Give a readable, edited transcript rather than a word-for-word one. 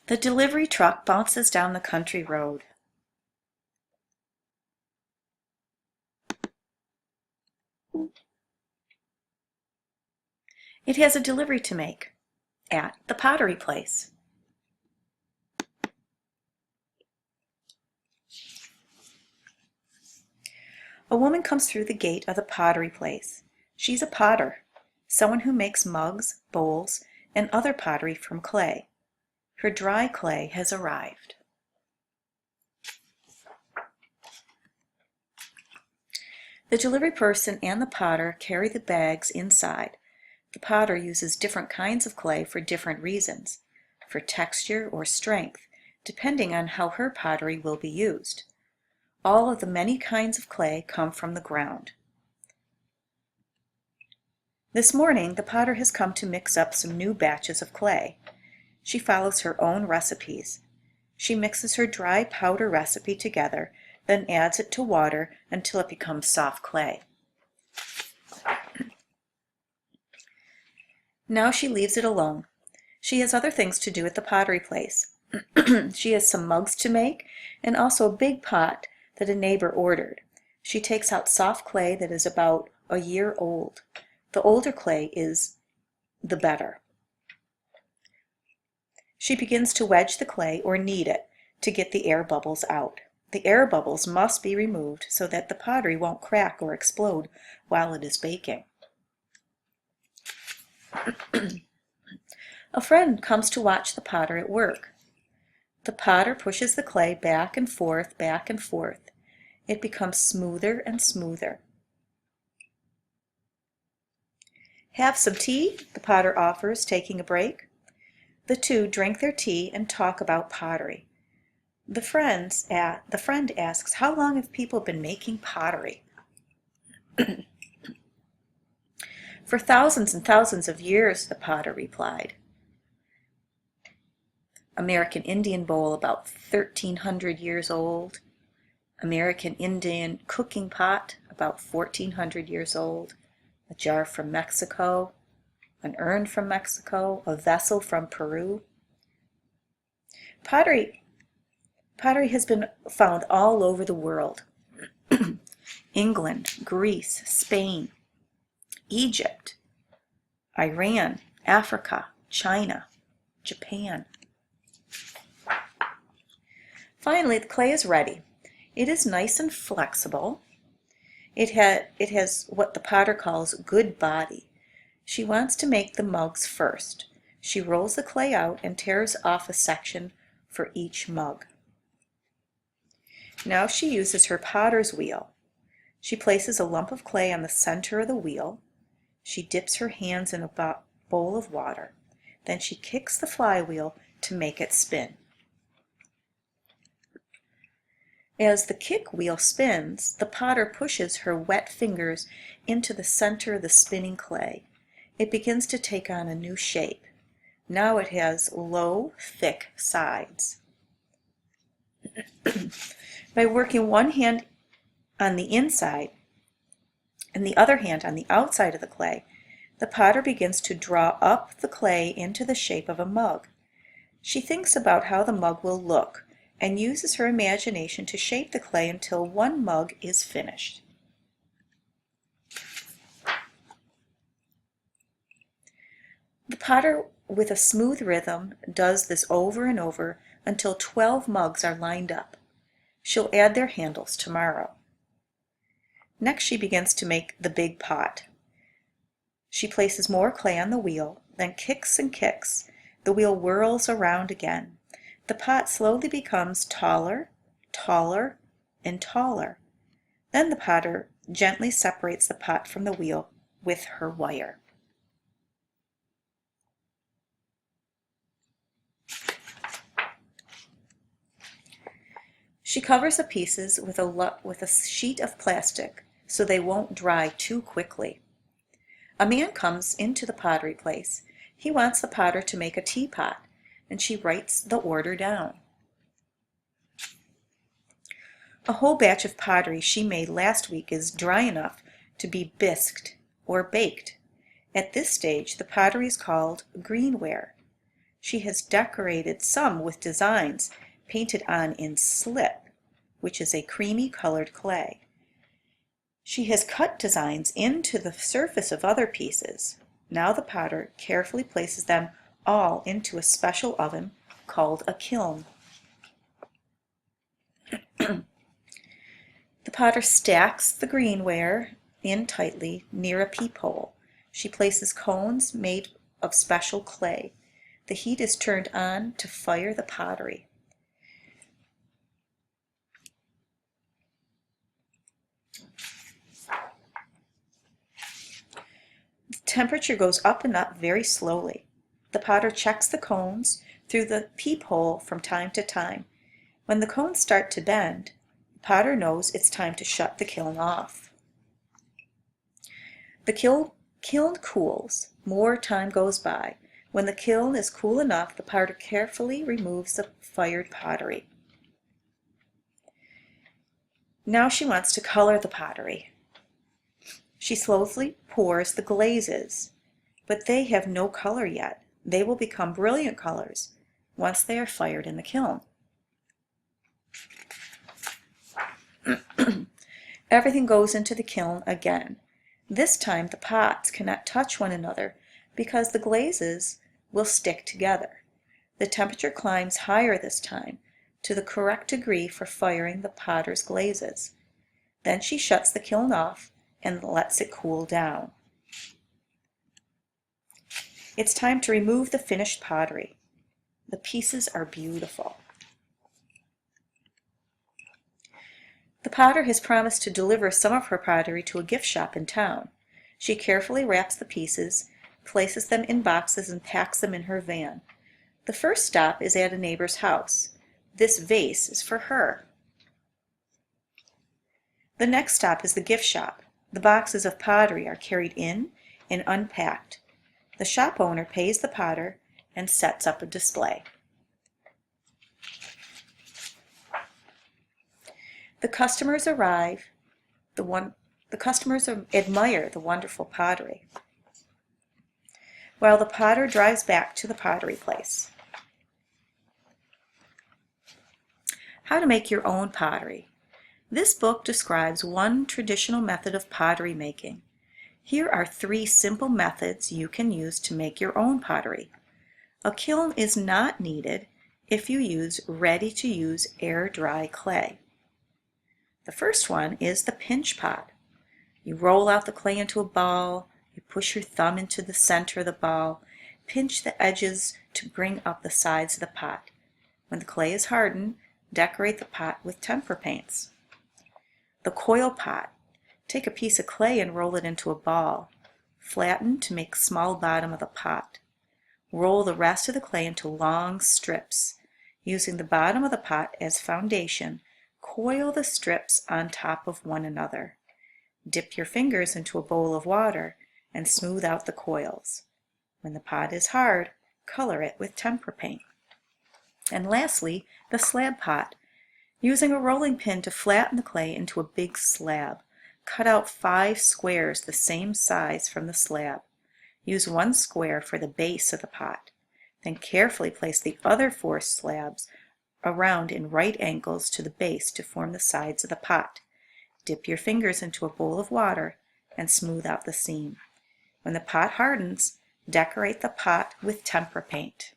The delivery truck bounces down the country road. It has a delivery to make at the Pottery Place. A woman comes through the gate of the Pottery Place. She's a potter, someone who makes mugs, bowls, and other pottery from clay. Her dry clay has arrived. The delivery person and the potter carry the bags inside. The potter uses different kinds of clay for different reasons, for texture or strength, depending on how her pottery will be used. All of the many kinds of clay come from the ground. This morning, the potter has come to mix up some new batches of clay. She follows her own recipes. She mixes her dry powder recipe together, then adds it to water until it becomes soft clay. Now she leaves it alone. She has other things to do at the Pottery Place. She has some mugs to make and also a big pot that a neighbor ordered. She takes out soft clay that is about a year old. The older clay is the better. She begins to wedge the clay or knead it to get the air bubbles out. The air bubbles must be removed so that the pottery won't crack or explode while it is baking. A friend comes to watch the potter at work. The potter pushes the clay back and forth, back and forth. It becomes smoother and smoother. Have some tea, the potter offers, taking a break. The two drink their tea and talk about pottery. The friend asks, "How long have people been making pottery?" "For thousands and thousands of years," the potter replied. American Indian bowl about 1,300 years old. American Indian cooking pot about 1,400 years old. A jar from Mexico. An urn from Mexico. A vessel from Peru. Pottery has been found all over the world. England, Greece, Spain, Egypt, Iran, Africa, China, Japan. Finally, the clay is ready. It is nice and flexible. It has what the potter calls good body. She wants to make the mugs first. She rolls the clay out and tears off a section for each mug. Now she uses her potter's wheel. She places a lump of clay on the center of the wheel. She dips her hands in a bowl of water. Then she kicks the flywheel to make it spin. As the kick wheel spins, the potter pushes her wet fingers into the center of the spinning clay. It begins to take on a new shape. Now it has low, thick sides. By working one hand on the inside and the other hand on the outside of the clay, the potter begins to draw up the clay into the shape of a mug. She thinks about how the mug will look and uses her imagination to shape the clay until one mug is finished. The potter, with a smooth rhythm, does this over and over until 12 mugs are lined up. She'll add their handles tomorrow. Next, she begins to make the big pot. She places more clay on the wheel, then kicks and kicks. The wheel whirls around again. The pot slowly becomes taller, taller, and taller. Then the potter gently separates the pot from the wheel with her wire. She covers the pieces with a sheet of plastic so they won't dry too quickly. A man comes into the Pottery Place. He wants the potter to make a teapot, and she writes the order down. A whole batch of pottery she made last week is dry enough to be bisqued or baked. At this stage, the pottery is called greenware. She has decorated some with designs painted on in slip, which is a creamy colored clay. She has cut designs into the surface of other pieces. Now the potter carefully places them all into a special oven called a kiln. The potter stacks the greenware in tightly near a peephole. She places cones made of special clay. The heat is turned on to fire the pottery. The temperature goes up and up very slowly. The potter checks the cones through the peephole from time to time. When the cones start to bend, the potter knows it's time to shut the kiln off. The kiln cools. More time goes by. When the kiln is cool enough, the potter carefully removes the fired pottery. Now she wants to color the pottery. She slowly pours the glazes, but they have no color yet. They will become brilliant colors once they are fired in the kiln. Everything goes into the kiln again. This time the pots cannot touch one another because the glazes will stick together. The temperature climbs higher this time to the correct degree for firing the potter's glazes. Then she shuts the kiln off and lets it cool down. It's time to remove the finished pottery. The pieces are beautiful. The potter has promised to deliver some of her pottery to a gift shop in town. She carefully wraps the pieces, places them in boxes, and packs them in her van. The first stop is at a neighbor's house. This vase is for her. The next stop is the gift shop. The boxes of pottery are carried in and unpacked. The shop owner pays the potter and sets up a display. The customers arrive. The customers admire the wonderful pottery, while the potter drives back to the pottery place. How to make your own pottery. This book describes one traditional method of pottery making. Here are 3 simple methods you can use to make your own pottery. A kiln is not needed if you use ready-to-use air-dry clay. The first one is the pinch pot. You roll out the clay into a ball, you push your thumb into the center of the ball, pinch the edges to bring up the sides of the pot. When the clay is hardened, decorate the pot with tempera paints. The coil pot. Take a piece of clay and roll it into a ball. Flatten to make a small bottom of the pot. Roll the rest of the clay into long strips. Using the bottom of the pot as foundation, coil the strips on top of one another. Dip your fingers into a bowl of water and smooth out the coils. When the pot is hard, color it with tempera paint. And lastly, the slab pot. Using a rolling pin to flatten the clay into a big slab. Cut out 5 squares the same size from the slab. Use 1 square for the base of the pot. Then carefully place the other 4 slabs around in right angles to the base to form the sides of the pot. Dip your fingers into a bowl of water and smooth out the seam. When the pot hardens, decorate the pot with tempera paint.